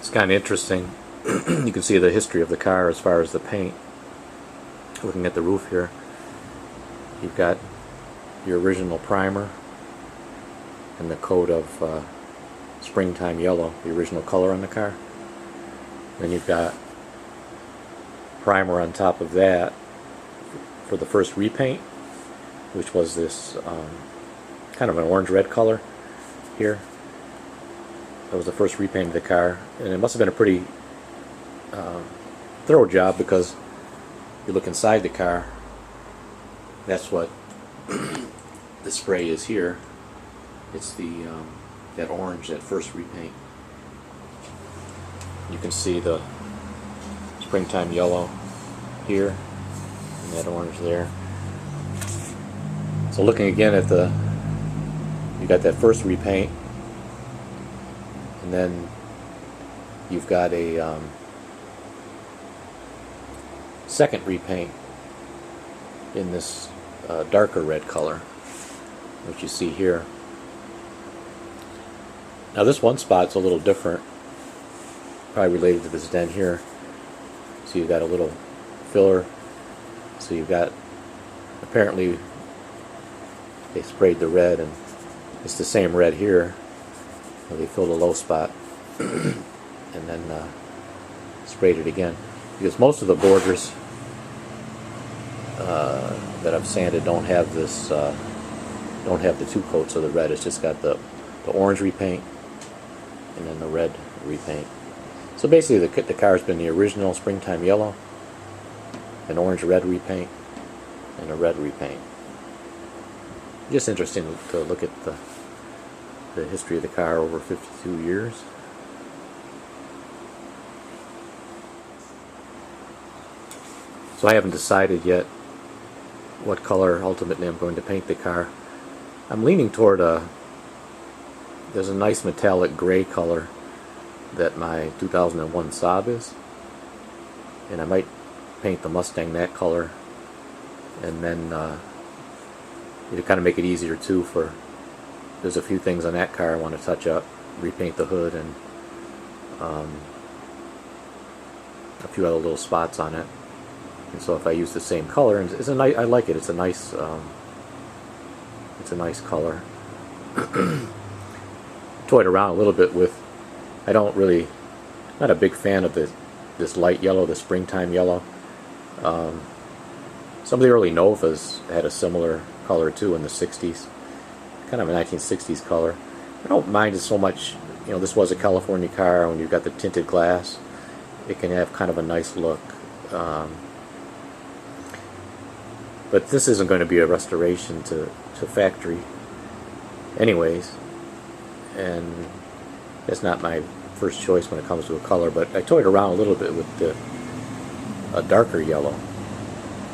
It's kind of interesting. You can see the history of the car as far as the paint. Looking at the roof here, you've got your original primer and the coat of springtime yellow, the original color on the car. Then you've got primer on top of that for the first repaint, which was this kind of an orange-red color here. That was the first repaint of the car, and it must have been a pretty thorough job, because you look inside the car, that's what the spray is here. It's the that orange, that first repaint. You can see the springtime yellow here and that orange there. So looking again at you got that first repaint, and then you've got a second repaint in this darker red color, which you see here. Now this one spot's a little different, probably related to this dent here. So you've got a little filler. So you've got, apparently they sprayed the red, and it's the same red here. They filled a low spot and then sprayed it again, because most of the borders that I've sanded don't have this, don't have the two coats of the red. It's just got the orange repaint and then the red repaint. So basically the car's been the original springtime yellow, an orange-red repaint, and a red repaint. Just interesting to look at the history of the car over 52 years. So I haven't decided yet what color ultimately I'm going to paint the car. I'm leaning toward there's a nice metallic gray color that my 2001 Saab is, and I might paint the Mustang that color, and then to kind of make it easier too, there's a few things on that car I want to touch up, repaint the hood, and a few other little spots on it. And so if I use the same color, and it's a nice, I like it. It's a nice color. Toyed around a little bit with. Not a big fan of this light yellow, the springtime yellow. Some of the early Novas had a similar color too in the 60s, kind of a 1960s color. I don't mind it so much. You know, this was a California car. When you've got the tinted glass, it can have kind of a nice look. But this isn't going to be a restoration to factory anyways, and it's not my first choice when it comes to a color, but I toyed around a little bit with a darker yellow.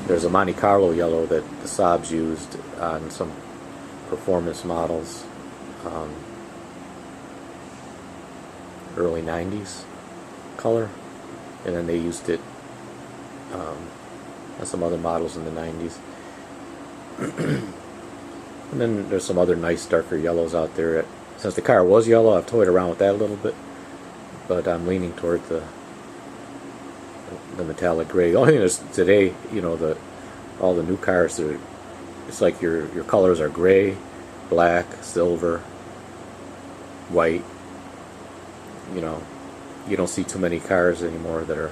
There's a Monte Carlo yellow that the Saabs used on some performance models, early 90s color, and then they used it on some other models in the 90s. And then there's some other nice darker yellows out there. Since the car was yellow, I've toyed around with that a little bit, but I'm leaning toward the metallic gray. The only thing is today, you know, all the new cars, it's like your colors are gray, black, silver, white. You know, you don't see too many cars anymore that are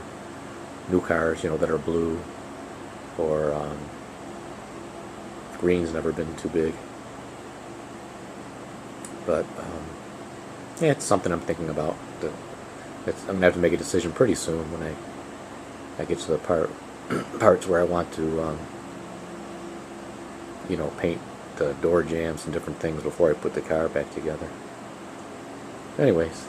new cars, you know, that are blue, or green's never been too big. But yeah, it's something I'm thinking about. I'm gonna have to make a decision pretty soon when I get to the parts where I want to you know, paint the door jambs and different things before I put the car back together. Anyways,